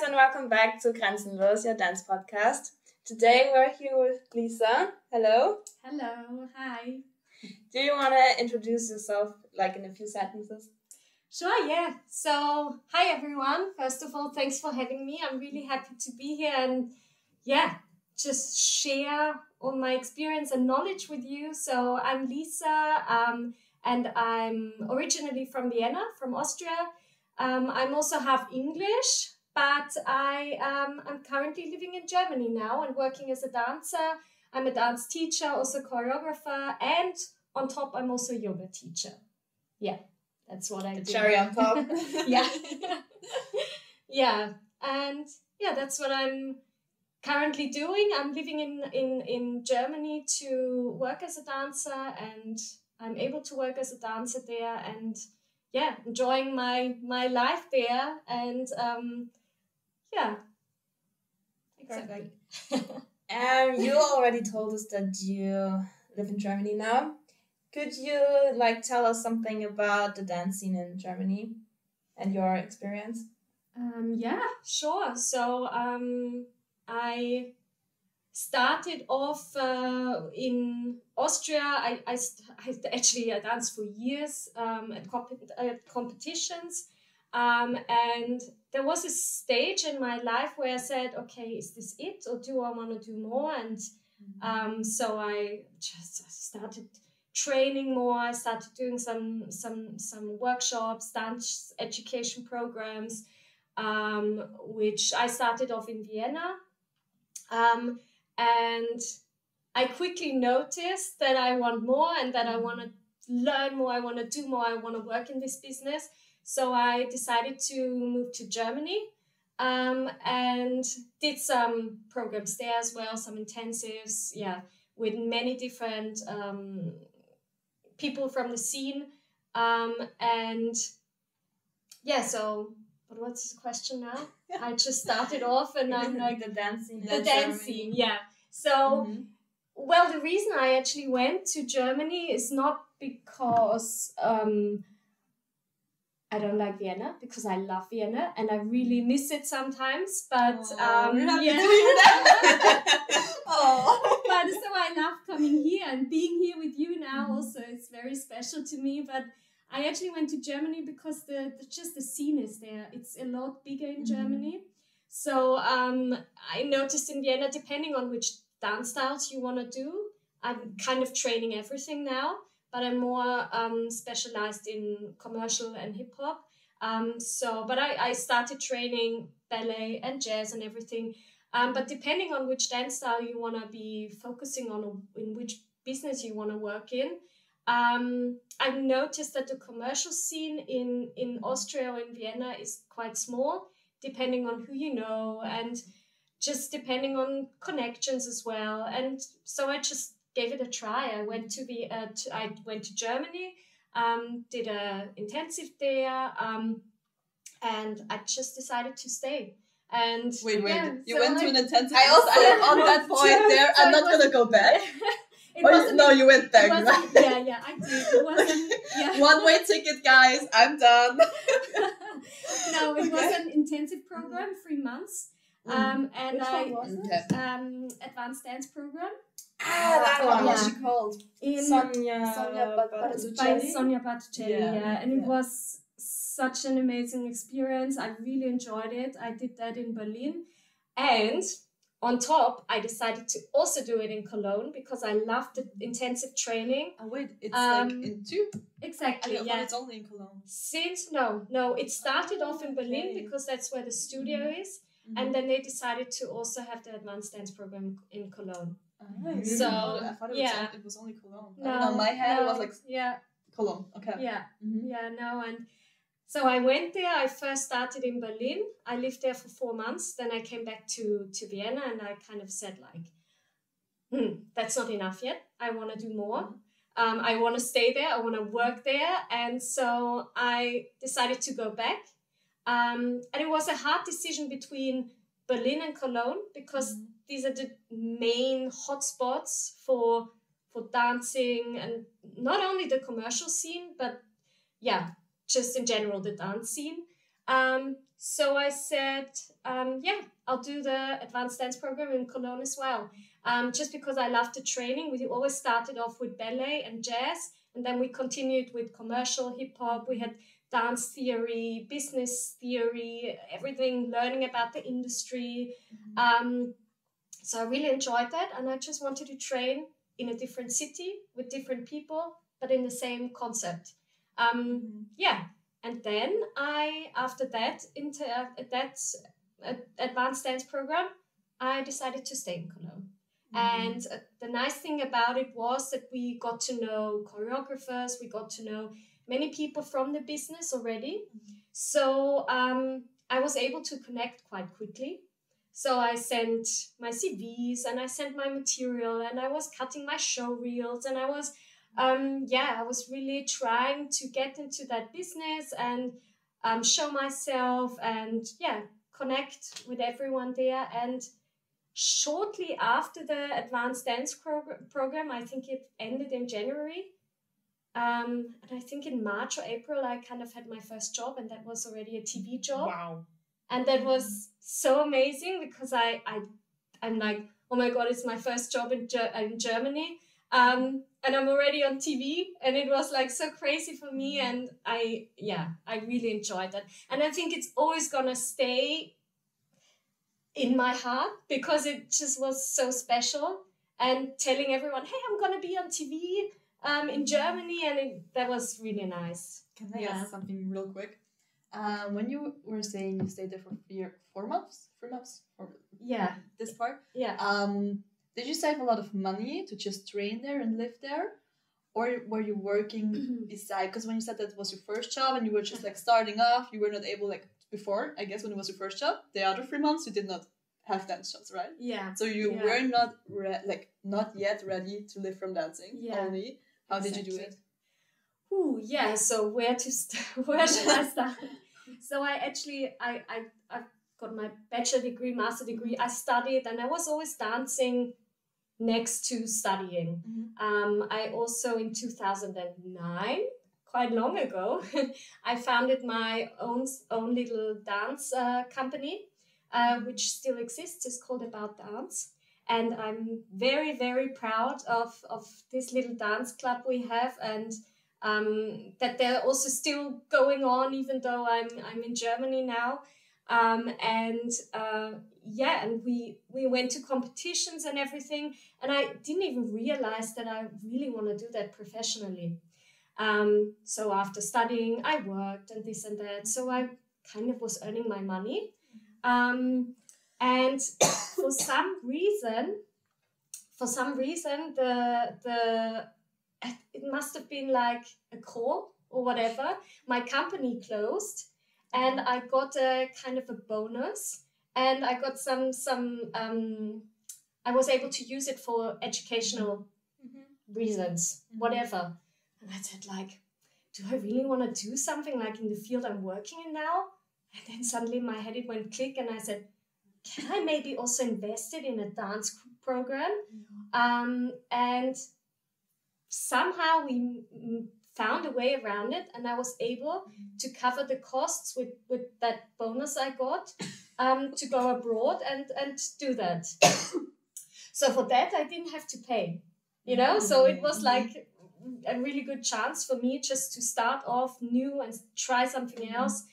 and welcome back to Grenzenlos, your dance podcast. Today we're here with Lisa. Hello. Hello, hi. Do you want to introduce yourself like in a few sentences? Sure, yeah. So, hi everyone. First of all, thanks for having me. I'm really happy to be here and just share all my experience and knowledge with you. So, I'm Lisa and I'm originally from Vienna, from Austria. I'm also half English, but I'm currently living in Germany now and working as a dancer. I'm a dance teacher, also choreographer, and on top, I'm also a yoga teacher. Yeah, that's what I do. Cherry on top. Yeah. Yeah, and yeah, that's what I'm currently doing. I'm living in Germany to work as a dancer, and I'm able to work as a dancer there, and yeah, enjoying my life there, and yeah, exactly. You already told us that you live in Germany now. Could you tell us something about the dance scene in Germany and your experience? Yeah, sure. So I started off in Austria. I danced for years at competitions. And there was a stage in my life where I said, okay, is this it, or do I want to do more? And so I just started training more. I started doing some workshops, dance education programs, which I started off in Vienna. And I quickly noticed that I want more and that I want to learn more, I want to do more, I want to work in this business. So I decided to move to Germany and did some programs there as well, some intensives, with many different people from the scene. And yeah, so what's the question now? I just started off and I'm like the dancing. The dancing, yeah. So, well, the reason I actually went to Germany is not because I don't like Vienna, because I love Vienna and I really miss it sometimes. But we're happy yeah. to hear that. But so I love coming here and being here with you now. Also, it's very special to me. But I actually went to Germany because the scene is there. It's a lot bigger in Germany. So I noticed in Vienna, depending on which dance styles you want to do, I'm kind of training everything now, but I'm more specialized in commercial and hip hop. But I started training ballet and jazz and everything. But depending on which dance style you want to be focusing on, or in which business you want to work in, I've noticed that the commercial scene in Austria or in Vienna is quite small, depending on who you know and just depending on connections as well. And so I just gave it a try. I went to Germany, did an intensive there, and I just decided to stay. And wait, yeah, you so went to an intensive. I also on that point there. I'm not gonna go back. You went back. Yeah, I did. It wasn't. One-way ticket, guys. I'm done. No, it was an intensive program, 3 months. And which one was it? Advanced dance program. That one. What's she called? Sonia By Sonia Bartucelli, Yeah. And it was such an amazing experience. I really enjoyed it. I did that in Berlin. And on top, I decided to also do it in Cologne because I loved the intensive training. Oh wait, it's like in two? Exactly, But it's only in Cologne. No, it started off in Berlin because that's where the studio is. And then they decided to also have the advanced dance program in Cologne. So I thought it was only Cologne. I don't know, my head was like Cologne. Okay. And so I went there. I first started in Berlin. I lived there for 4 months. Then I came back to Vienna and I kind of said that's not enough yet. I want to do more. I want to stay there. I want to work there. And so I decided to go back. And it was a hard decision between Berlin and Cologne because these are the main hotspots for dancing, and not only the commercial scene, but just in general the dance scene. So I said, yeah, I'll do the advanced dance program in Cologne as well. Just because I loved the training. We always started off with ballet and jazz, and then we continued with commercial hip-hop. We had dance theory, business theory, everything, learning about the industry. So I really enjoyed that, and I just wanted to train in a different city with different people, but in the same concept. Yeah, and then after that, into that advanced dance program, I decided to stay in Cologne. And the nice thing about it was that we got to know choreographers, we got to know many people from the business already. So I was able to connect quite quickly. So I sent my CVs and I sent my material and I was cutting my show reels and I was, I was really trying to get into that business and show myself and connect with everyone there. And shortly after the advanced dance program, I think it ended in January. And I think in March or April, I kind of had my first job, and that was already a TV job. Wow. And that was so amazing because I'm like, oh my God, it's my first job in Germany. And I'm already on TV, and it was like so crazy for me. And I really enjoyed that. And I think it's always gonna stay in my heart because it just was so special. And telling everyone, hey, I'm gonna be on TV in Germany, and that was really nice. Can I ask something real quick? When you were saying you stayed there for 4 months, 3 months, or this part, did you save a lot of money to just train there and live there, or were you working beside? Because when you said that was your first job and you were just like starting off, you were not able, like before, I guess when it was your first job, the other 3 months you did not have dance jobs, right? Yeah. So you were not not yet ready to live from dancing. Yeah. Only. How did you do it? So where should I start? So I got my bachelor degree, master degree. I studied and I was always dancing next to studying. I also in 2009, quite long ago, I founded my own little dance company, which still exists. It's called About Dance. And I'm very, very proud of this little dance club we have, and that they're also still going on, even though I'm in Germany now. And we went to competitions and everything, and I didn't even realize that I really want to do that professionally. So after studying, I worked and this and that. So I kind of was earning my money. And for some reason, it must have been like a call or whatever. My company closed, and I got a kind of a bonus, and I got some. I was able to use it for educational reasons, whatever. And I said, like, do I really want to do something like in the field I'm working in now? And then suddenly in my head it went click, and I said, can I maybe also invest it in a dance program? And somehow we found a way around it, and I was able to cover the costs with that bonus I got to go abroad and do that. So for that, I didn't have to pay, so it was like a really good chance for me just to start off new and try something else.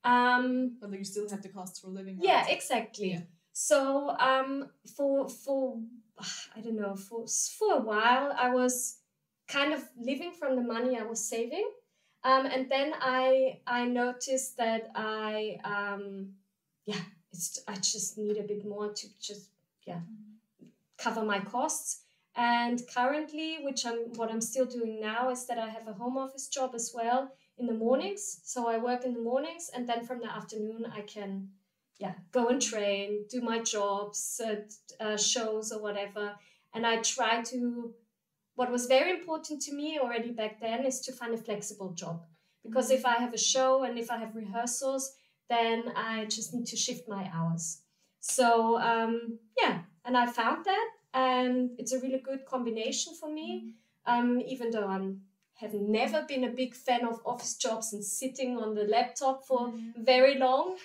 But you still had the costs for living. Yeah, exactly. Yeah. So for I don't know, for a while I was kind of living from the money I was saving, and then I noticed that I just need a bit more to just cover my costs. And currently, what I'm still doing now is that I have a home office job as well in the mornings. So I work in the mornings, and then from the afternoon I can go and train, do my jobs, shows or whatever. And I try to, what was very important to me already back then is to find a flexible job. Because if I have a show and if I have rehearsals, then I just need to shift my hours. So and I found that, and it's a really good combination for me, even though I'm have never been a big fan of office jobs and sitting on the laptop for very long.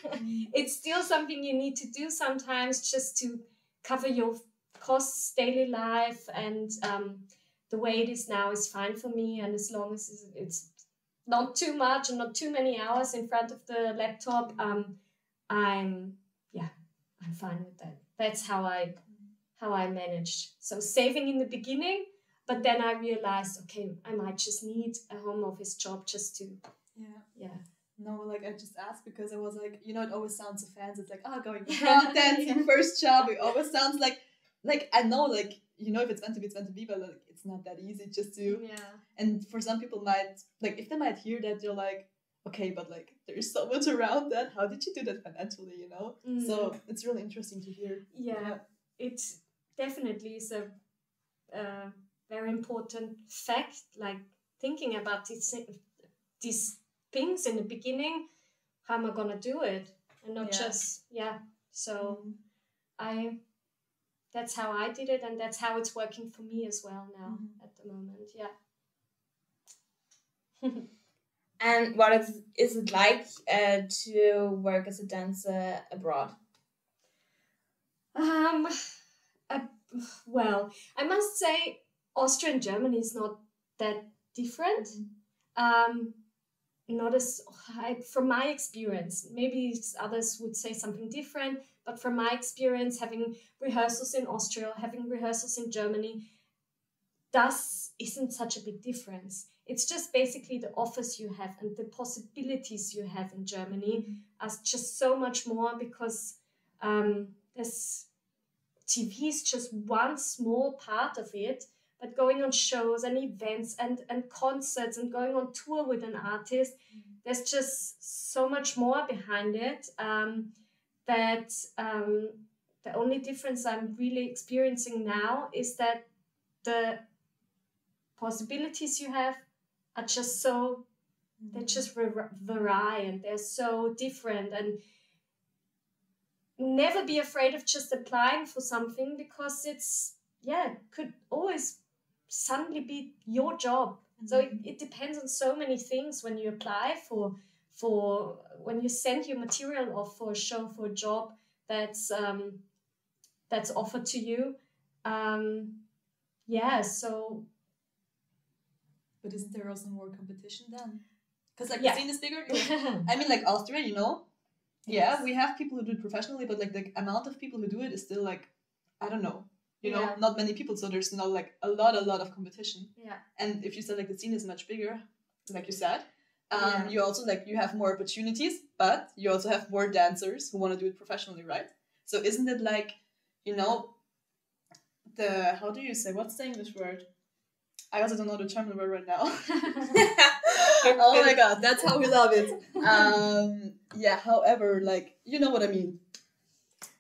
It's still something you need to do sometimes just to cover your costs, daily life, and the way it is now is fine for me. And as long as it's not too much and not too many hours in front of the laptop, I'm fine with that. That's how I managed. So saving in the beginning, but then I realized, okay, I might just need a home office job just to No, like I just asked because I was like, you know, it always sounds so fancy. It's like, going from dancing first job. It always sounds like I know, like, you know, if it's meant to be, it's meant to be, but like it's not that easy just to. Yeah. And for some people might, like, if they might hear that, they're like, okay, but like there's so much around that. How did you do that financially, you know? So it's really interesting to hear. Yeah. It definitely is a very important fact, like thinking about these things in the beginning. How am I gonna do it? And not just so that's how I did it, and that's how it's working for me as well now at the moment. And what is it like to work as a dancer abroad? Well, I must say Austria and Germany is not that different. Not as high from my experience. Maybe others would say something different, but from my experience, having rehearsals in Austria, having rehearsals in Germany, isn't such a big difference. It's just basically the offers you have and the possibilities you have in Germany are just so much more, because there's TV is just one small part of it, but going on shows and events and concerts and going on tour with an artist, there's just so much more behind it, that the only difference I'm really experiencing now is that the possibilities you have are just so, they just vary, and they're so different. And never be afraid of just applying for something, because it's, could always suddenly be your job. So it depends on so many things when you apply for when you send your material off for a show, for a job that's offered to you. So. But isn't there also more competition then? Because like the scene is bigger. I mean, like Austria, you know. Yeah, we have people who do it professionally, but like the amount of people who do it is still like, I don't know, you know, not many people. So there's not like a lot of competition. Yeah. And if you said like the scene is much bigger, like you said, you also like you have more opportunities, but you also have more dancers who want to do it professionally, right? So isn't it like, you know, how do you say, what's the English word? I also don't know the German word right now. Oh my god, that's how we love it. However, like, you know what I mean.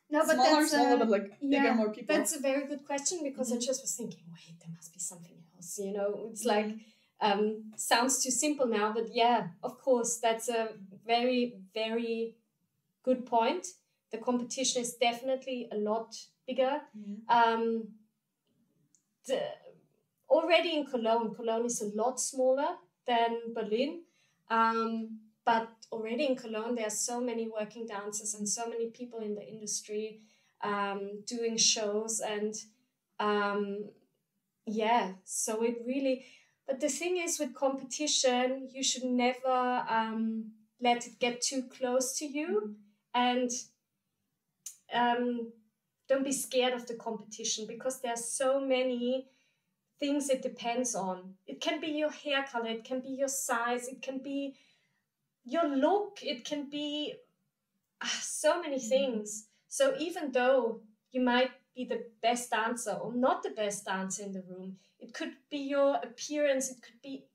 No, but smaller, but like bigger, more people. That's a very good question, because I just was thinking, wait, there must be something else. You know, it's like, sounds too simple now, but of course, that's a very, very good point. The competition is definitely a lot bigger. Already in Cologne is a lot smaller than Berlin, but already in Cologne there are so many working dancers and so many people in the industry doing shows, and so it really, but the thing is with competition, you should never let it get too close to you, and don't be scared of the competition, because there are so many things it depends on. It can be your hair color, it can be your size, it can be your look, it can be so many things. So even though you might be the best dancer or not the best dancer in the room, it could be your appearance, it could be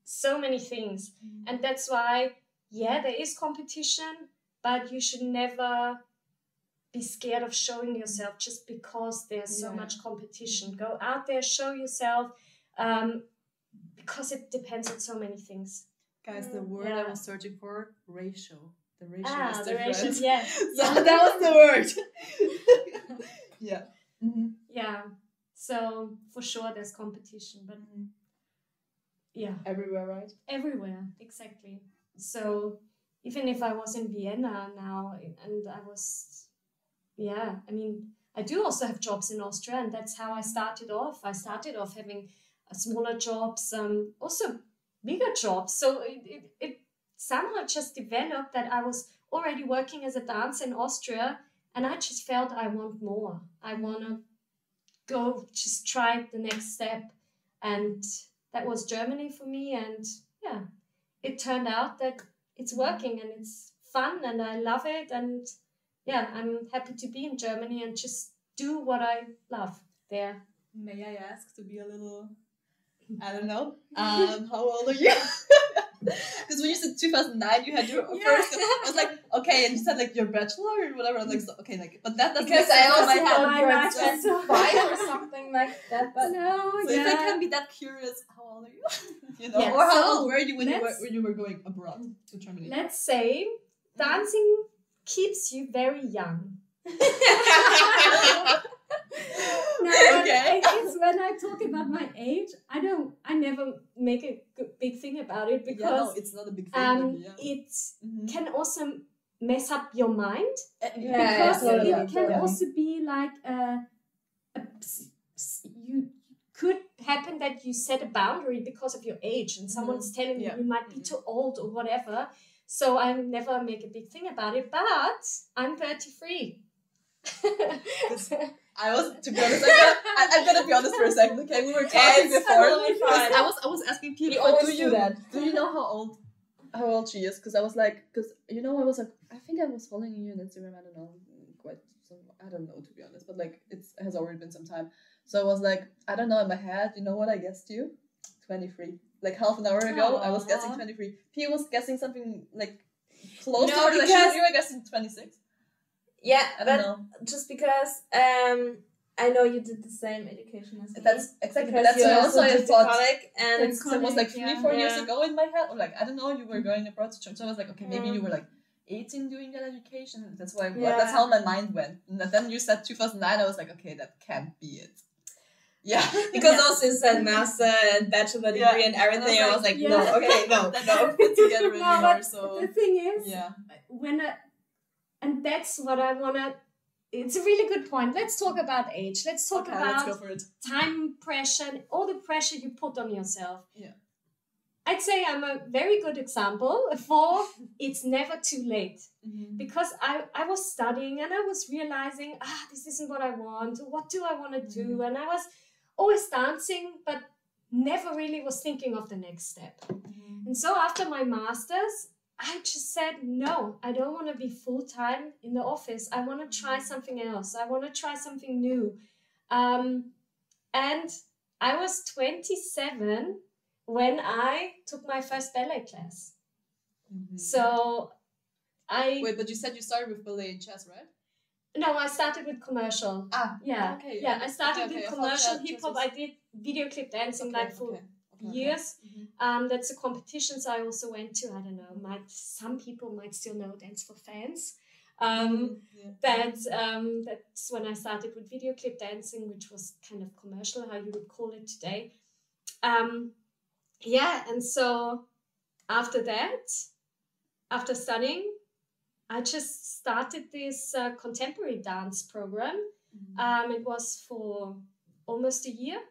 so many things. And that's why, there is competition, but you should never be scared of showing yourself just because there's so much competition. Go out there, show yourself, because it depends on so many things. Guys, the word I was searching for, ratio. The ratio is different. The ratio, So that was the word. Yeah. So for sure there's competition, but everywhere, right? Everywhere, exactly. So even if I was in Vienna now, and I was, I mean, I do also have jobs in Austria, and that's how I started off. I started off having smaller jobs, also bigger jobs. So it somehow just developed that I was already working as a dancer in Austria, and I just felt I want more. I want to go just try the next step. And that was Germany for me. And it turned out that it's working and it's fun and I love it. And I'm happy to be in Germany and just do what I love there. May I ask, to be a little, I don't know, how old are you? Because when you said 2009, you had your first. I was like, okay, and you said like your bachelor or whatever. I was like, so, okay, like, but that doesn't. Because I also had 25 or something like that. But no, so if I can be that curious, how old are you? You know, or how old were you when you were going abroad to Germany? Let's say dancing keeps you very young. No, okay. I guess when I talk about my age, I never make a big thing about it because it's not a big thing. It can also mess up your mind because it can also be like you could happen that you set a boundary because of your age and someone's telling you you might be too old or whatever. So I never make a big thing about it, but I'm 33. I was, to be honest, I'm gonna be honest for a second, okay? We were talking before. I was asking people, do you know how old she is? Because I was like, I think I was following you on Instagram, I don't know, I don't know, to be honest, but like, it has already been some time. So I was like, I don't know, in my head, you know what I guessed you? 23. Like half an hour ago, I was guessing 23. P was guessing something like close to it, like you were guessing 26. Yeah, but just because I know you did the same education as me. That's exactly. That's why also I thought. And it was like 3-4 years ago in my head, or like I don't know. You were going abroad to church, so I was like, okay, maybe you were like 18 doing that education. That's why. That's how my mind went. And then you said 2009. I was like, okay, that can't be it. Yeah, because also you said master and bachelor degree and everything. I was like, no, okay, no, that don't fit together anymore. So the thing is, and that's what I want to... It's a really good point. Let's talk about age. Let's talk about let's go for it. Time pressure and all the pressure you put on yourself. Yeah. I'd say I'm a very good example for it's never too late. Because I was studying and I was realizing, this isn't what I want. What do I want to do? And I was always dancing, but never really was thinking of the next step. And so after my master's, I just said, no, I don't want to be full-time in the office. I want to try something else. I want to try something new. And I was 27 when I took my first ballet class. So Wait, but you said you started with ballet and chess, right? No, I started with commercial. Okay. Yeah, I started with commercial hip-hop. I did video clip dancing for years. That's a competition I also went to. I don't know, some people might still know Dance for Fans. That's when I started with video clip dancing, which was kind of commercial, how you would call it today. And so after that, after studying, I just started this contemporary dance program. It was for almost a year.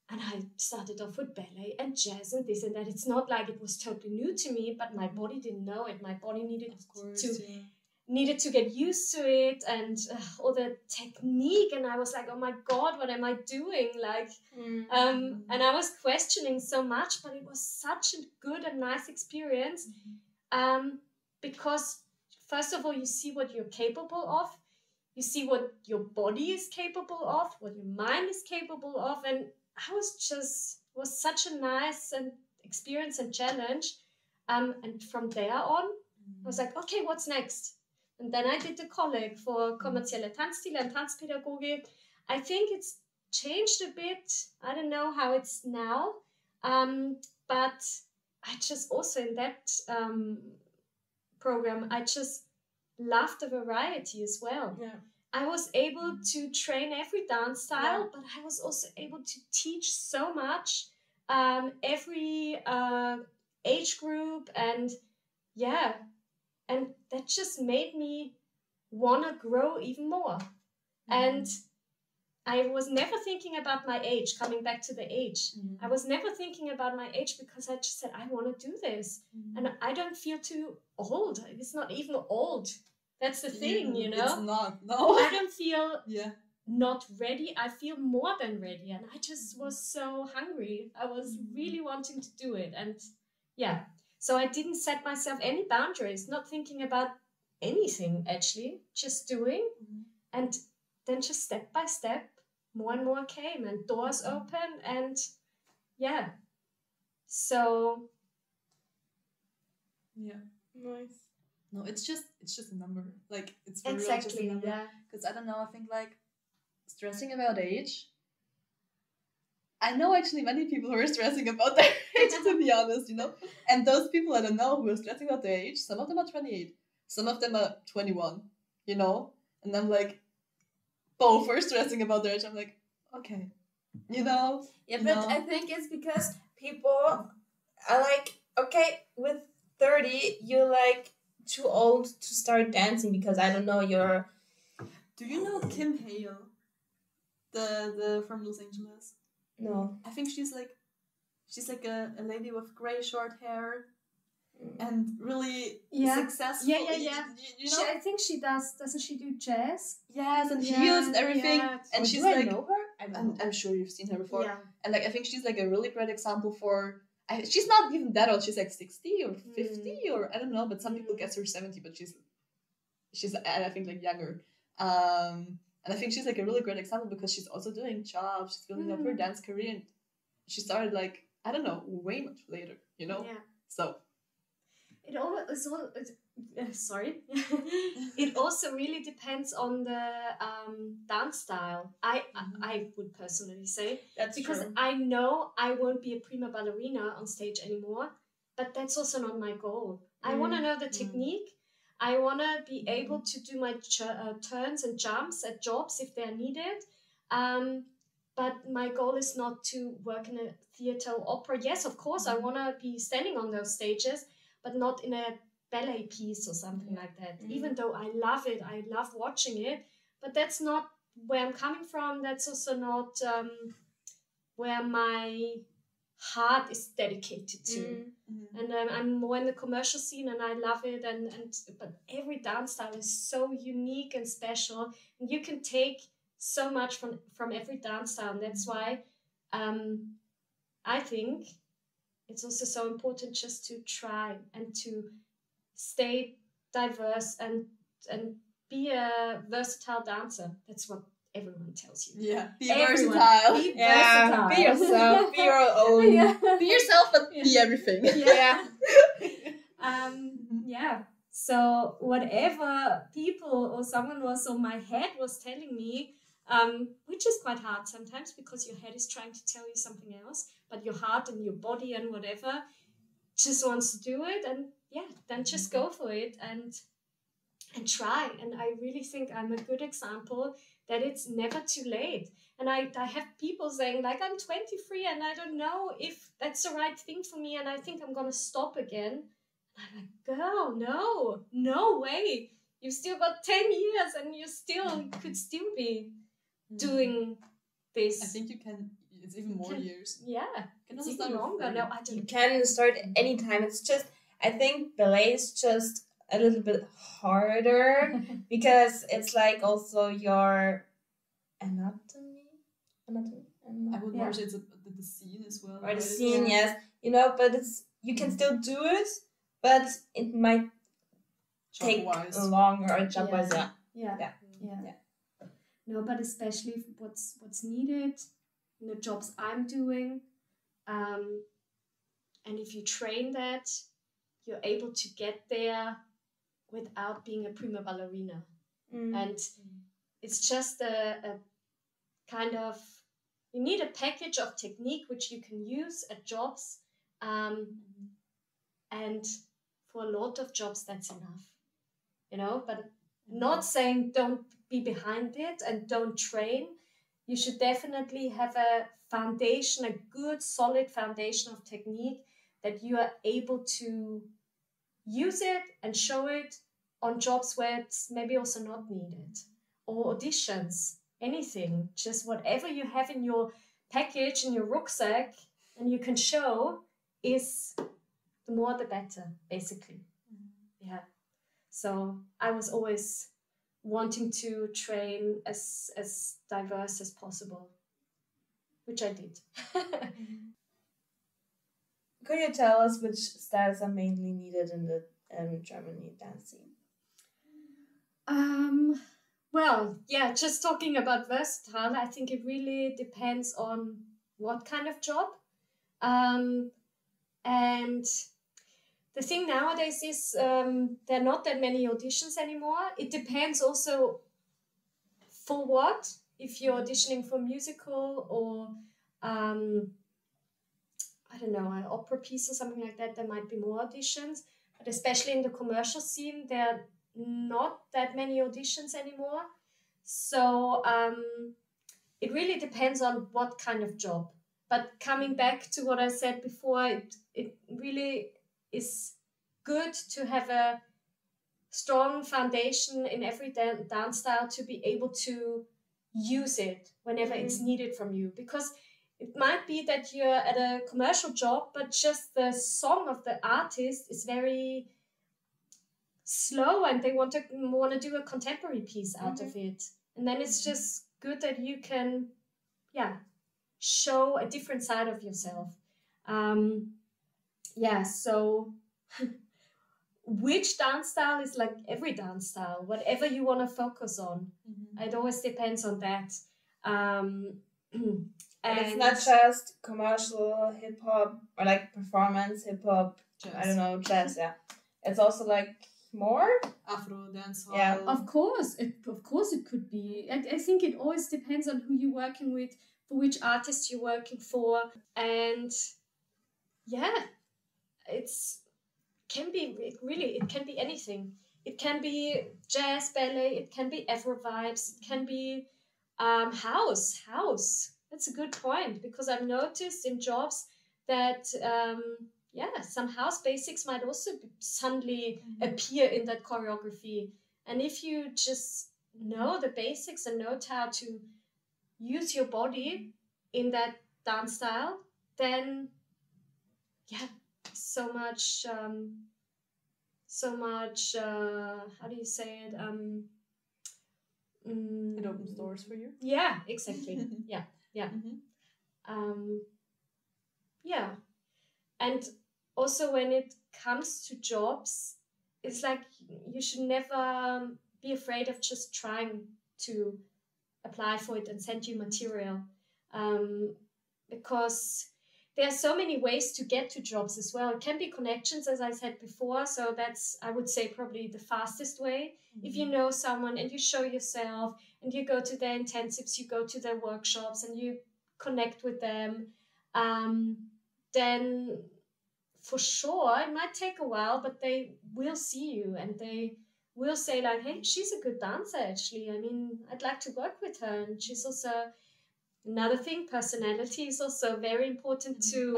And I started off with ballet and jazz and this and that. It's not like it was totally new to me, but my body didn't know it. My body needed to get used to it and all the technique. And I was like, oh my God, what am I doing? And I was questioning so much, but it was such a good and nice experience because first of all, you see what you're capable of. You see what your body is capable of, what your mind is capable of. And was such a nice experience and challenge. And from there on, I was like, okay, what's next? And then I did the colleague for kommerzielle Tanzstile and Tanzpädagogik. I think it's changed a bit. I don't know how it's now. But I just also in that program, I just loved the variety as well. Yeah. I was able to train every dance style, but I was also able to teach so much every age group, and and that just made me want to grow even more. And I was never thinking about my age, coming back to the age. I was never thinking about my age because I just said, I want to do this. And I don't feel too old. It's not even old. That's the thing, you know? It's not, no. I don't feel not ready. I feel more than ready. And I just was so hungry. I was really wanting to do it. And so I didn't set myself any boundaries, not thinking about anything, actually, just doing. And then just step by step, more and more came and doors open, and so nice. No, it's just a number. Like, it's for real just a number. Because I don't know, I think like stressing about age. I know actually many people who are stressing about their age, to be honest, you know. And those people I don't know who are stressing about their age, some of them are 28, some of them are 21, you know. And I'm like, both are stressing about their age. I'm like, okay, you know. Yeah, but I think it's because people are like, okay, with 30, you're like too old to start dancing because I don't know, you're. Do you know Kim Hale? The from Los Angeles. No. I think she's like a lady with gray short hair. And really successful. Yeah. You know? I think she does. Doesn't she do jazz? Yes, and heels and everything. And she's like, know her? I'm sure you've seen her before. Yeah. And like, I think she's like a really great example for. She's not even that old. She's like 60 or 50 or I don't know. But some people guess her 70. But she's I think like younger. And I think she's like a really great example because she's also doing jobs. She's building up her dance career. And she started like, I don't know, way much later. You know. Yeah. So. It it also really depends on the dance style. I would personally say that's because true. I know I won't be a prima ballerina on stage anymore, but that's also not my goal. I want to know the technique. I want to be able to do my turns and jumps at jobs if they're needed. But my goal is not to work in a theater or opera. Yes, of course, I want to be standing on those stages, but not in a ballet piece or something like that. Even though I love it, I love watching it, but that's not where I'm coming from. That's also not where my heart is dedicated to. And I'm more in the commercial scene, and I love it. But every dance style is so unique and special, and you can take so much from every dance style. And that's why I think it's also so important just to try and to stay diverse and be a versatile dancer. That's what everyone tells you. Yeah, be versatile. Be versatile. Be yourself. Be your own. Be yourself, but be everything. So whatever people or someone was on my head was telling me, which is quite hard sometimes because your head is trying to tell you something else, but your heart and your body and whatever just wants to do it, and then just go for it and try. And I really think I'm a good example that it's never too late. And I have people saying like, I'm 23 and I don't know if that's the right thing for me, and I think I'm gonna stop again. And I'm like, girl, no way. You've still got 10 years and you could still be doing this. I think you can. It's even more years. Yeah, it's even longer. No, I don't. You can start anytime. It's just, I think ballet is just a little bit harder because it's like also your anatomy. I would more say it's the scene as well. Or the scene, yes. You know, but you can still do it, but it might take longer or job-wise. Yeah. No, but especially what's needed in the jobs I'm doing, and if you train that, you're able to get there without being a prima ballerina. And it's just a kind of, you need a package of technique which you can use at jobs, and for a lot of jobs that's enough, you know. But not saying don't be behind it and don't train. you should definitely have a foundation, a good solid foundation of technique that you are able to use it and show it on jobs where it's maybe also not needed, or auditions, anything, just whatever you have in your package, in your rucksack, and you can show, is the more the better, basically. Yeah. So I was always wanting to train as diverse as possible, which I did. Could you tell us which styles are mainly needed in the Germany dance scene? Well, yeah, just talking about versatile, I think it really depends on what kind of job. And the thing nowadays is there are not that many auditions anymore. It depends also for what. If you're auditioning for musical or I don't know, an opera piece or something like that, there might be more auditions. But especially in the commercial scene, there are not that many auditions anymore. So it really depends on what kind of job. But coming back to what I said before, it really is good to have a strong foundation in every dance style to be able to use it whenever it's needed from you. Because it might be that you're at a commercial job, but just the song of the artist is very slow and they want to do a contemporary piece out of it. And then it's just good that you can, show a different side of yourself. So which dance style is like every dance style, whatever you want to focus on. It always depends on that. And it's not just commercial hip hop or like performance hip hop. I don't know, jazz. Yeah, it's also like more Afro dance hall. Yeah, of course it could be. I think it always depends on who you're working with, for which artist you're working for, and it can be anything. It can be jazz, ballet. It can be Afro vibes. It can be house. That's a good point, because I've noticed in jobs that some house basics might also suddenly appear in that choreography. And if you just know the basics and know how to use your body in that dance style, then so much how do you say it? It opens doors for you. Yeah, exactly. Yeah. And also when it comes to jobs, it's like you should never be afraid of just trying to apply for it and send you material, because there are so many ways to get to jobs as well. It can be connections, as I said before, so that's, I would say, probably the fastest way. If you know someone and you show yourself and you go to their intensives, you go to their workshops and you connect with them, then for sure it might take a while, but they will see you and they will say like, hey, she's a good dancer actually. I mean, I'd like to work with her. And she's also, another thing, personality is also very important to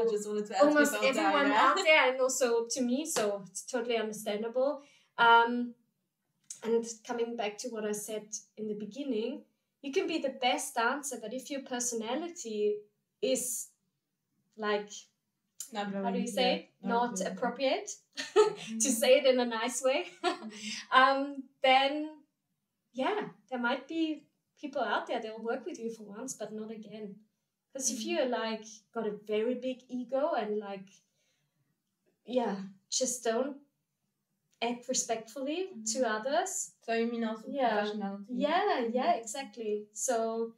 almost everyone out there, and also to me, so it's totally understandable. And coming back to what I said in the beginning, you can be the best dancer, but if your personality is like, not really, how do you say, not really appropriate, to say it in a nice way, then there might be people out there that will work with you for once, but not again. Because if you're like got a very big ego and like, just don't act respectfully to others. So you mean also professionality? Yeah, exactly. So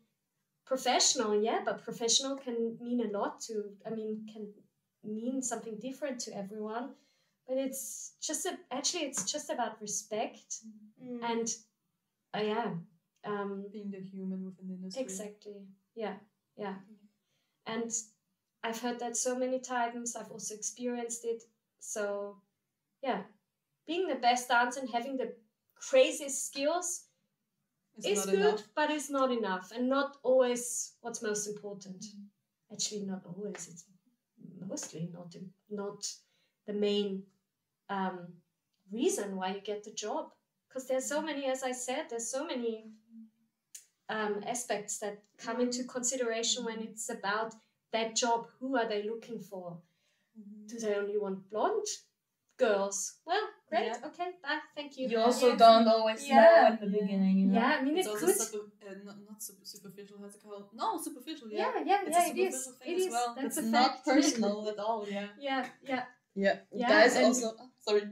professional, but professional can mean a lot can mean something different to everyone. But it's just about respect and being the human within the industry. Exactly. Yeah. And I've heard that so many times. I've also experienced it. So being the best dancer and having the craziest skills It's good, enough. But it's not enough, and not always what's most important. Actually, not always. It's mostly not the main reason why you get the job. Because there's so many, as I said, there's so many aspects that come into consideration when it's about that job. Who are they looking for? Do they only want blonde girls? Well, great. Yeah. Okay, bye. Thank you. You also don't always know in the beginning. You know? Yeah, I mean, it's also not superficial. How's it called? No, superficial. Yeah, it's a superficial thing as well. That's it's not personal at all. Yeah. Guys, also sorry.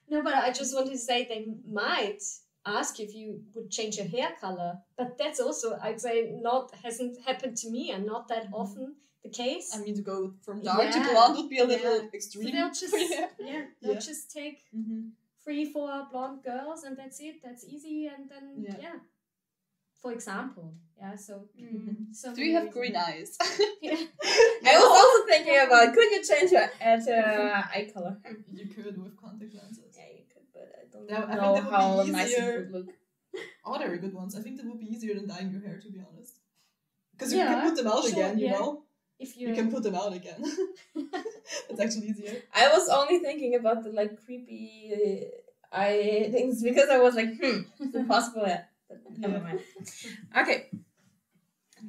No, but I just wanted to say they might ask if you would change your hair color, but that's also, I'd say, hasn't happened to me, and not that often the case. I mean, to go from dark to blonde would be a little extreme. So they'll just take 3-4 blonde girls, and that's it. That's easy, and then for example, so. Do you have green eyes? I was also thinking about, could you change your eye color? You could with contact lenses. Yeah, you could, but I don't know how nice it would look. Oh, they're good ones. I think that would be easier than dyeing your hair, to be honest. Because you can put them out again, you know? If you can put them out again. It's actually easier. I was only thinking about the creepy eye things, because I was like, is it possible? Yeah. Never mind. Okay.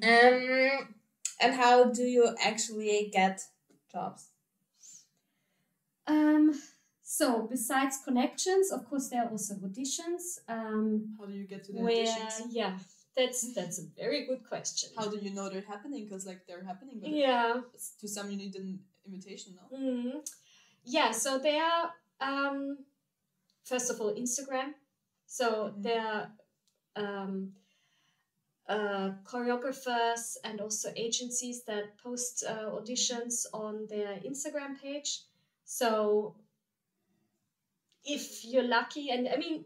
And how do you actually get jobs? So besides connections, of course, there are also auditions. How do you get to the auditions? Yeah, that's a very good question. How do you know they're happening? Because they're happening, but to some you need an invitation, no? Mm-hmm. Yeah, so they are first of all Instagram. So there are choreographers and also agencies that post auditions on their Instagram page. So if you're lucky, and I mean,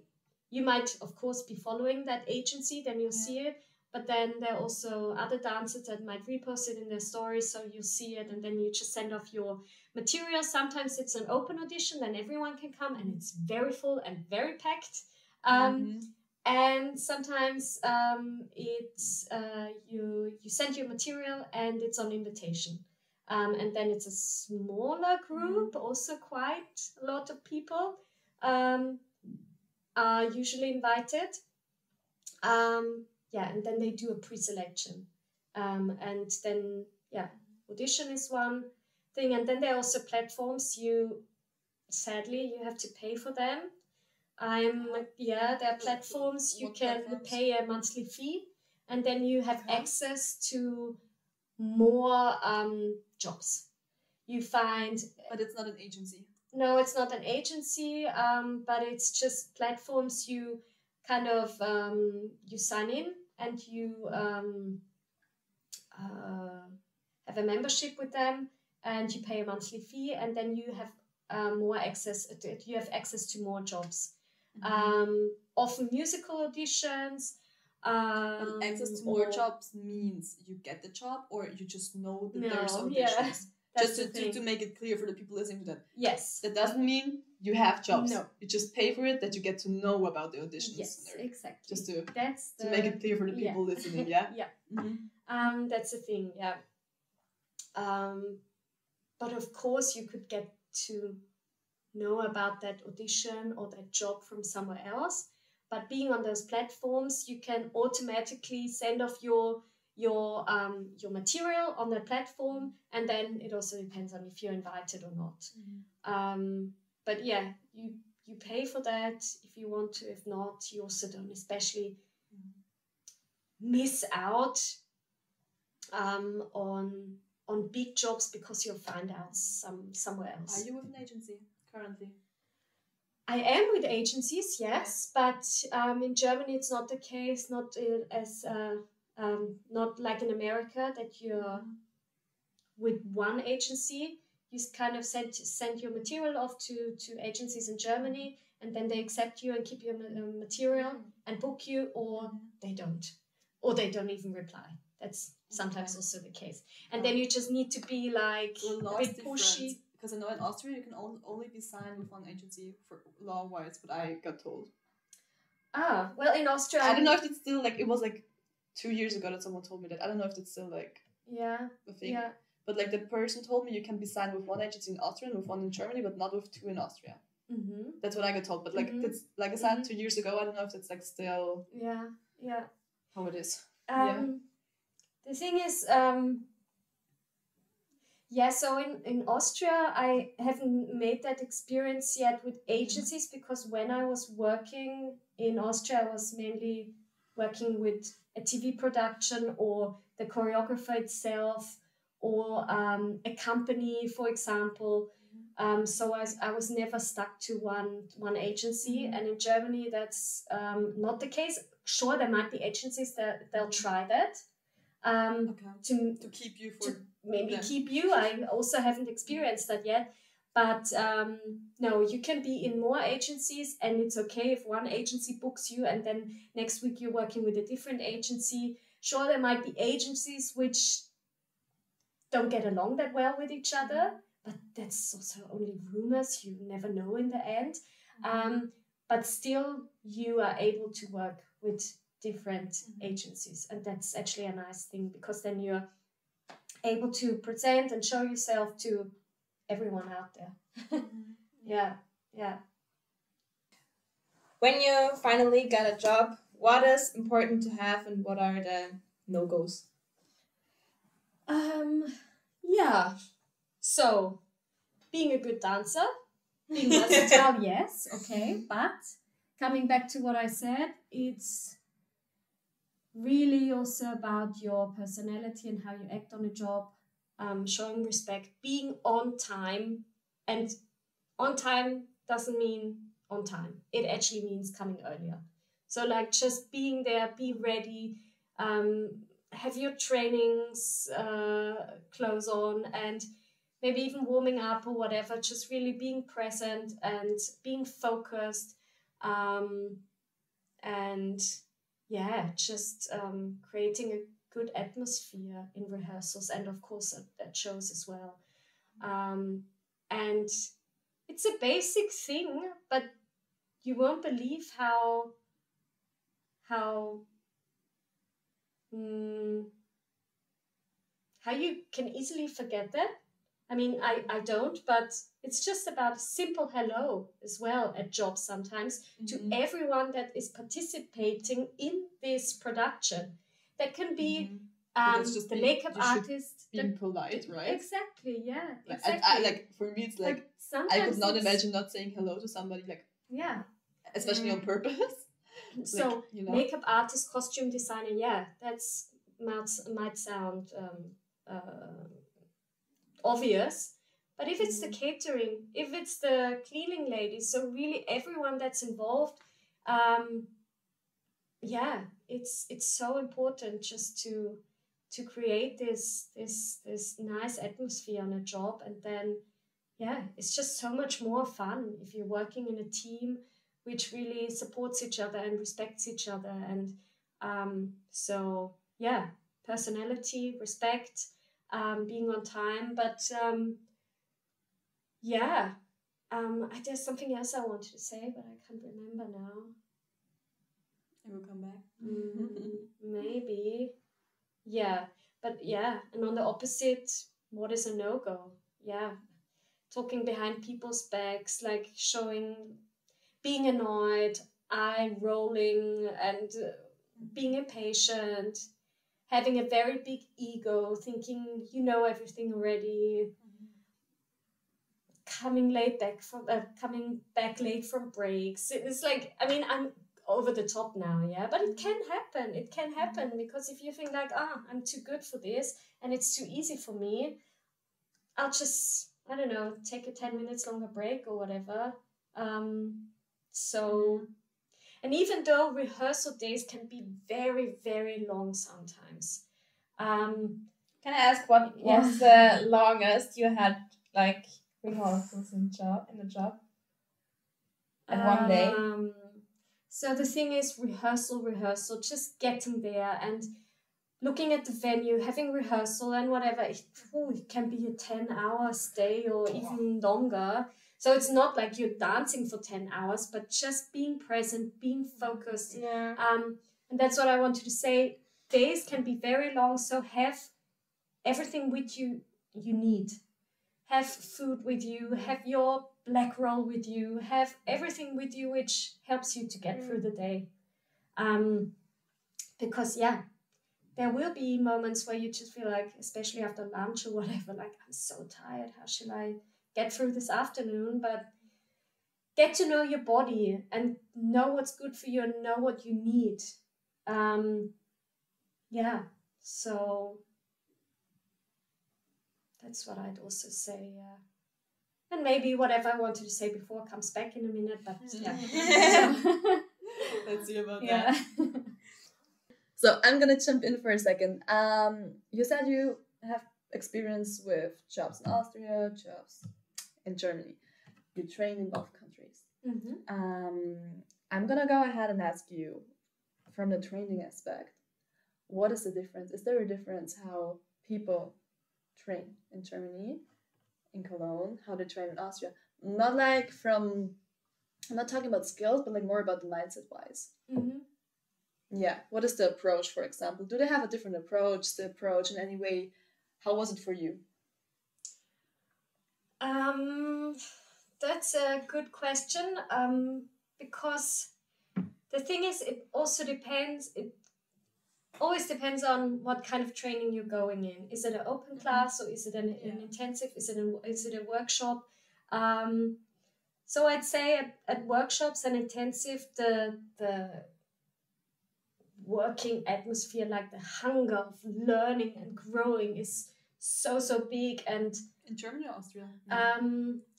you might of course be following that agency, then you'll see it. But then there are also other dancers that might repost it in their stories, so you'll see it, and then you just send off your material. Sometimes it's an open audition, then everyone can come, and it's very full and very packed. And sometimes it's you send your material and it's on invitation. And then it's a smaller group, also quite a lot of people are usually invited. And then they do a pre-selection. And then, audition is one thing. And then there are also platforms sadly, you have to pay for them. There are platforms you can pay a monthly fee, and then you have access to more jobs. You find... But it's not an agency. No, it's not an agency, but it's just platforms you kind of, you sign in, and you have a membership with them, and you pay a monthly fee, and then you have more access. You have access to more jobs. Often musical auditions. But access to more jobs means you get the job, or you just know that there's auditions. Just to make it clear for the people listening to that. Yes. That doesn't mean you have jobs. No. You just pay for it, that you get to know about the auditions. Yes, exactly. Just to make it clear for the people listening, yeah? That's the thing, yeah. But of course you could get to know about that audition or that job from somewhere else. But being on those platforms, you can automatically send off your material on the platform, and then it also depends on if you're invited or not. But yeah, you pay for that if you want to. If not, you also don't especially miss out on big jobs, because you'll find out somewhere else. Are you with an agency currently? I am with agencies, yes, but in Germany it's not the case. Not not like in America that you're with one agency. You kind of send your material off to agencies in Germany, and then they accept you and keep your material and book you, or they don't, or they don't even reply. That's sometimes also the case. And then you just need to be like a bit pushy. Because I know in Austria you can only be signed with one agency for law-wise, but I got told. Well, in Austria... I don't know if it's still, like, it was, like, 2 years ago that someone told me that. I don't know if it's still, like, a thing. Yeah. But, like, the person told me you can be signed with one agency in Austria and with one in Germany, but not with two in Austria. Mm-hmm. That's what I got told. But, like, that's, like I said, 2 years ago, I don't know if it's, like, still... Yeah. How it is. The thing is... so in Austria, I haven't made that experience yet with agencies, because when I was working in Austria, I was mainly working with a TV production or the choreographer itself or a company, for example. So I was never stuck to one agency. And in Germany, that's not the case. Sure, there might be agencies that they'll try that. To keep you for... keep you. I also haven't experienced that yet. But no, you can be in more agencies, and it's okay if one agency books you and then next week you're working with a different agency. Sure, there might be agencies which don't get along that well with each other, but that's also only rumors. You never know in the end. But still, you are able to work with different agencies, and that's actually a nice thing, because then you're able to present and show yourself to everyone out there. Yeah. When you finally get a job, what is important to have and what are the no-goes? So being a good dancer, being versatile, yes, okay, but coming back to what I said, it's really also about your personality and how you act on a job, showing respect, being on time. And on time doesn't mean on time. It actually means coming earlier. So like just being there, be ready, have your trainings clothes on, and maybe even warming up or whatever, just really being present and being focused, and just creating a good atmosphere in rehearsals, and of course at shows as well. And it's a basic thing, but you won't believe how you can easily forget that. I mean, I don't, but it's just about a simple hello as well at jobs sometimes to everyone that is participating in this production. That can be the makeup artist. Being polite, right? Exactly, yeah. Exactly. I like, for me, it's like, I could not imagine not saying hello to somebody, like, especially on purpose. So, like, you know? Makeup artist, costume designer, that's might sound obvious, but if it's the catering, if it's the cleaning lady, so really everyone that's involved, it's so important just to create this nice atmosphere on a job. And then it's just so much more fun if you're working in a team which really supports each other and respects each other. And personality, respect, being on time, but there's something else I wanted to say, but I can't remember now. It will come back. Maybe. And on the opposite, what is a no-go? Talking behind people's backs, like being annoyed, eye rolling, and being impatient, having a very big ego, thinking you know everything already, coming back late from breaks. It's like, I mean, I'm over the top now, but it can happen. It can happen because if you think like, I'm too good for this and it's too easy for me, I'll just, I don't know, take a 10 minutes longer break or whatever. And even though rehearsal days can be very, very long sometimes. Can I ask what was the longest you had, like, rehearsals in the job? At one day? So the thing is, rehearsal, just getting there and looking at the venue, having rehearsal and whatever. It can be a 10-hour stay or even longer. So it's not like you're dancing for 10 hours, but just being present, being focused. Yeah. And that's what I wanted to say. Days can be very long, so have everything with you need. Have food with you, have your black roll with you, have everything with you which helps you to get through the day. Because there will be moments where you just feel like, especially after lunch or whatever, like, I'm so tired, how shall I get through this afternoon? But get to know your body and know what's good for you and know what you need. So that's what I'd also say, And maybe whatever I wanted to say before comes back in a minute, but Let's see about that. So I'm gonna jump in for a second. You said you have experience with jobs in Austria, jobs in Germany. You train in both countries. I'm gonna go ahead and ask you, from the training aspect, what is the difference? Is there a difference how people train in Germany, in Cologne, how they train in Austria? Not like I'm not talking about skills, but like more about the mindset wise. Yeah, what is the approach, for example? Do they have a different approach? The approach in any way? How was it for you? That's a good question. Because the thing is, it also depends. It always depends on what kind of training you're going in. Is it an open class or is it an intensive? Is it a workshop? So I'd say at workshops and intensive, the working atmosphere, like the hunger of learning and growing, is so big. And in Germany or Austria?